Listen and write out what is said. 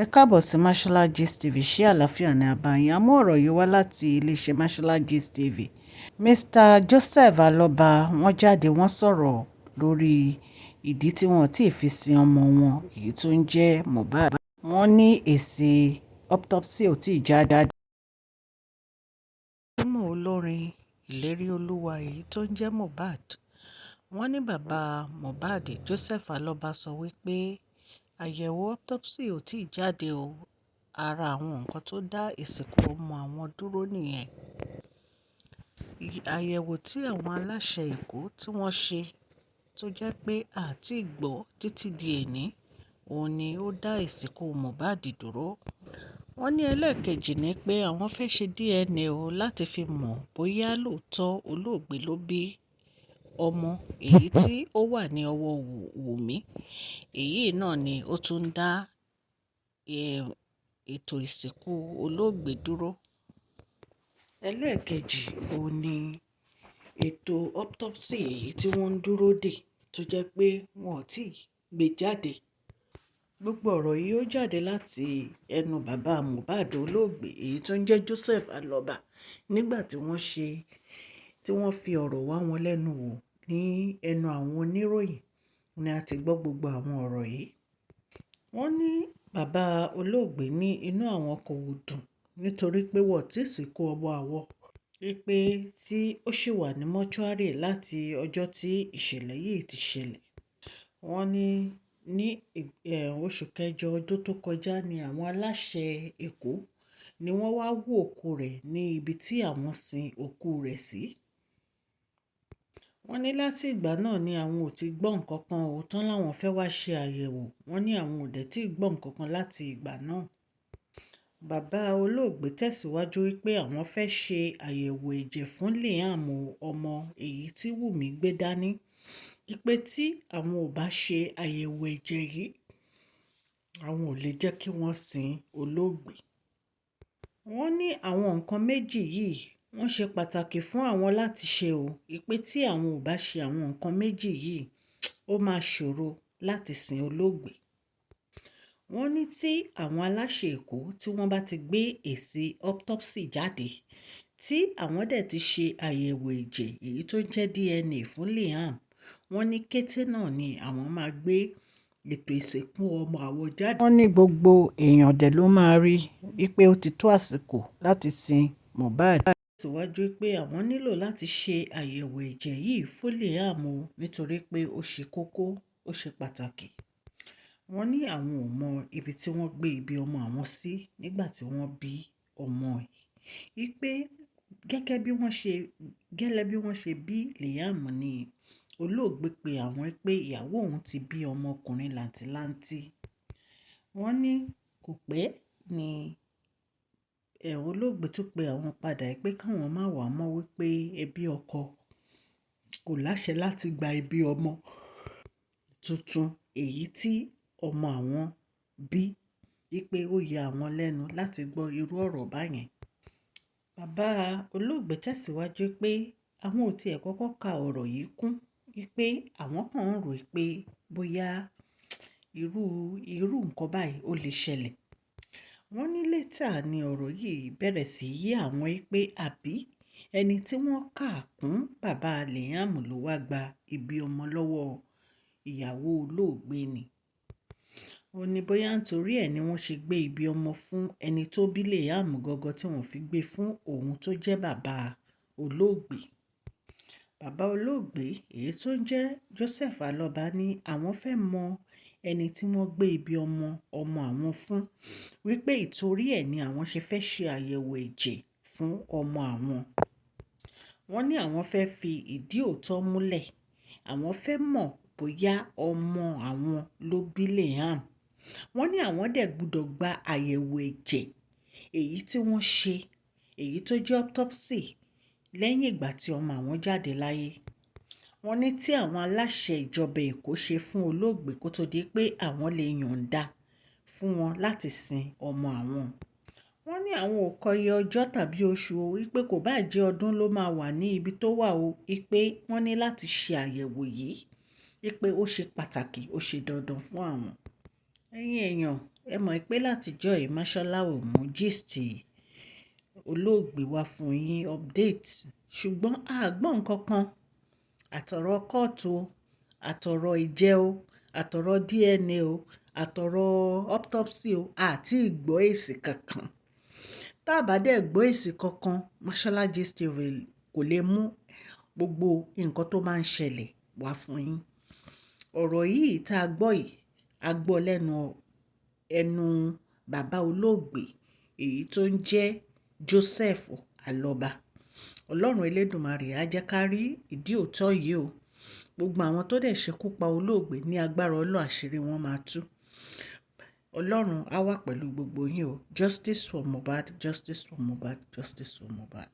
Ẹ káàbọ̀ sí Mashola Gist TV. Ṣé àlàáfíà ni a bá yín? A mú ọ̀rọ̀ yìí wá láti iléeṣẹ́ Mashola Gist TV. Mr. Joseph Aloba wọ́n jáde wọ́n sọ̀rọ̀ lórí ìdí tí wọ́n ti fi sin ọmọ wọn èyí tó ń jẹ́ Mohbad. Wọ́n ní èsì autopsy ò tí ì jáde. Ọmọ olórin ìlérí olúwa èyí tó ń jẹ́ Mohbad. Wọ́n ní bàbá Mohbad Joseph Aloba sọ wípé àyẹ̀wò autopsy ò tí ì jáde o. Ara àwọn nǹkan tó dá ìsìnkú ọmọ àwọn dúró nìyẹn. Àyẹ̀wò tí àwọn aláṣẹ Èkó tí wọ́n ṣe tó jẹ́ pé àti gbọ́ títí di èní, òun ni ó dá ìsìnkú Mohbad dúró. Wọ́n ní ẹlẹ́ẹ̀kejì ni pé àwọn fẹ́ ṣe DNA o láti fi mọ̀ bóyá lóòótọ́ olóògbé ló bí ọmọ èyí tí ó wà ní ọwọ́ Wùmí. Èyí náà ni ó tún dá ètò ìsìnkú olóògbé dúró. Ẹlẹ́ẹ̀kejì òun ni ètò autopsy èyí tí wọ́n ń dúró dè tó jẹ́ pé wọn ò tí ì gbé jáde. Gbogbo ọ̀rọ̀ yìí ó jáde láti ẹnu bàbá Mohbad olóògbé èyí tó ń jẹ́ Joseph Aloba nígbà tí wọ́n fi ọ̀rọ̀ wá wọn lẹ́nu wò ní ẹnu àwọn oníròyìn ni a ti gbọ́ gbogbo àwọn ọ̀rọ̀ yìí. Wọ́n ní bàbá olóògbé ní inú àwọn kò dùn nítorí pé wọ́n ti sìnkú ọmọ àwọn, wípé tí ó ṣì wà ní mọ́ṣúárì láti ọjọ́ tí ìṣẹ̀lẹ̀ yìí ti ṣẹlẹ̀. Wọ́n ní oṣù kẹjọ ọdún tó kọjá ni àwọn aláṣẹ Èkó ni wọ́n wá wú òkú rẹ̀ ní ibi tí àwọn sin òkú rẹ̀ sí. Wọ́n ní láti ìgbà náà ni àwọn ò ti gbọ́ nǹkan kan o tán láwọn fẹ́ wá ṣe àyẹ̀wò. Wọ́n ní àwọn ò dẹ̀ tí gbọ́ nǹkan kan láti ìgbà náà. Bàbá olóògbé tẹ̀síwájú wípé àwọn fẹ́ ṣe àyẹ̀wò ẹ̀jẹ̀ fún Liam ọmọ èyí tí Wùmí gbé dání. Wípé tí àwọn ò bá ṣe àyẹ̀wò ẹ̀jẹ̀ yìí, àwọn ò lè jẹ́ kí wọ́n sin olóògbé. Wọ́n ní àwọn nǹkan méjì yìí wọ́n ṣe pàtàkì fún àwọn láti ṣe o. Wípé tí àwọn ò bá ṣe àwọn nǹkan méjì yìí, ó máa ṣòro láti sin olóògbé. Wọ́n ní tí àwọn aláṣẹ Èkó tí wọ́n bá ti gbé èsì autopsy jáde, tí àwọn dẹ̀ ti ṣe àyẹ̀wò ẹ̀jẹ̀ èyí tó ń jẹ́ DNA fún Liam, wọ́n ní kété náà ni àwọn máa gbé ètò ìsìnkú ọmọ àwọn jáde. Wọ́n ní gbogbo èèyàn dẹ̀ ló máa rí wípé ó ti tó àsìkò láti sin Mohbad. Tẹ̀síwájú pé àwọn nílò láti ṣe àyẹ̀wò ẹ̀jẹ̀ yìí fún Liam nítorí pé ó ṣe kókó, ó ṣe pàtàkì. Wọ́n ní àwọn ò mọ ibi tí wọ́n gbé ibi ọmọ àwọn sí nígbà tí wọ́n bí ọmọ yìí. Wípé gẹ́lẹ́ bí wọ́n ṣe bí Liam ni olóògbé pé àwọn pé ìyàwó òun ti bí ọmọkùnrin làǹtìlanti. Wọ́n ní kò pẹ́ ni olóògbé tún pe àwọn padà pé káwọn má wá mọ́ wípé ẹbí ọkọ kò láṣẹ láti gba ibi ọmọ tuntun èyí tí ọmọ àwọn bí. Wípé ó ya àwọn lẹ́nu láti gbọ́ irú ọ̀rọ̀ báyẹn. Bàbá olóògbé tẹ̀síwájú pé àwọn ò tiẹ̀ kọ́kọ́ ka ọ̀rọ̀ yìí kún. Wípé àwọn kàn ń rò pé bóyá irú nǹkan báyìí ó lè ṣẹlẹ̀. Wọ́n ní létà ni ọ̀rọ̀ yìí bẹ̀rẹ̀ sí yé àwọn pé àbí ẹni tí wọ́n kà kún bàbá Liam ló wá gba ibi ọmọ lọ́wọ́ ìyàwó olóògbé ni. Ó ní bóyá nítorí ẹ̀ ni wọ́n ṣe gbé ibi ọmọ fún ẹni tó bí Liam gangan tí wọ́n fi gbé fún òun tó jẹ́ bàbá olóògbé. Bàbá olóògbé èyí tó ń jẹ́ Joseph Aloba ní àwọn fẹ́ mọ ẹni tí wọ́n gbé ibi ọmọ àwọn fún. Wípé ìtorí ẹ̀ ni àwọn ṣe fẹ́ ṣe àyẹ̀wò ẹ̀jẹ̀ fún ọmọ àwọn. Wọ́n ní àwọn fẹ́ fi ìdí òótọ́ múlẹ̀. Àwọn fẹ́ mọ̀ bóyá ọmọ àwọn ló bí Liam. Wọ́n ní àwọn dẹ̀ gbọ́dọ̀ gba àyẹ̀wò ẹ̀jẹ̀ èyí tí wọ́n ṣe èyí tó jẹ́ autopsy lẹ́yìn ìgbà tí ọmọ àwọn jáde láyé. Wọ́n ní tí àwọn aláṣẹ ìjọba Èkó ṣe fún olóògbé kó tó di pé àwọn lè yọ̀ǹda fún wọn láti sin ọmọ àwọn. Wọ́n ní àwọn ò kọ iye ọjọ́ tàbí oṣù o. Wípé kò bá jẹ́ ọdún ló máa wà ní ibi tó wà o. Wípé wọ́n ní láti ṣe àyẹ̀wò yìí. Wípé ó ṣe pàtàkì, ó ṣe dandan fún àwọn. Ẹ̀yin èèyàn, ẹ mọ̀ pé látijọ́ yìí Mashola ò mú gist olóògbé wá fún yín update, ṣùgbọ́n a gbọ́ nǹkan kan àtọ̀rọ̀ kóòtù o, àtọ̀rọ̀ ìjẹ́ o, àtọ̀rọ̀ DNA o, àtọ̀rọ̀ autopsy o, àti ìgbọ́ èsì kankan. Tá a bá dẹ̀ gbọ́ èsì kankan, Mashola Gist TV kò lè mú gbogbo nǹkan tó máa ń ṣẹlẹ̀ wá fún yín. Ọ̀rọ̀ yìí tá a gbọ́ yìí, a gbọ́ lẹ́nu ẹnu bàbá olóògbé èyí tó ń jẹ́ Joseph Aloba. Ọlọ́run Elédùmarè á jẹ́ ká rí ìdí òótọ́ yìí o. Gbogbo àwọn tó dẹ̀ ṣekú pa olóògbé ní agbára Ọlọ́run àṣírí wọn máa tú. Ọlọ́run á wà pẹ̀lú gbogbo yín o. Justice for Mohbad, justice for Mohbad, justice for Mohbad.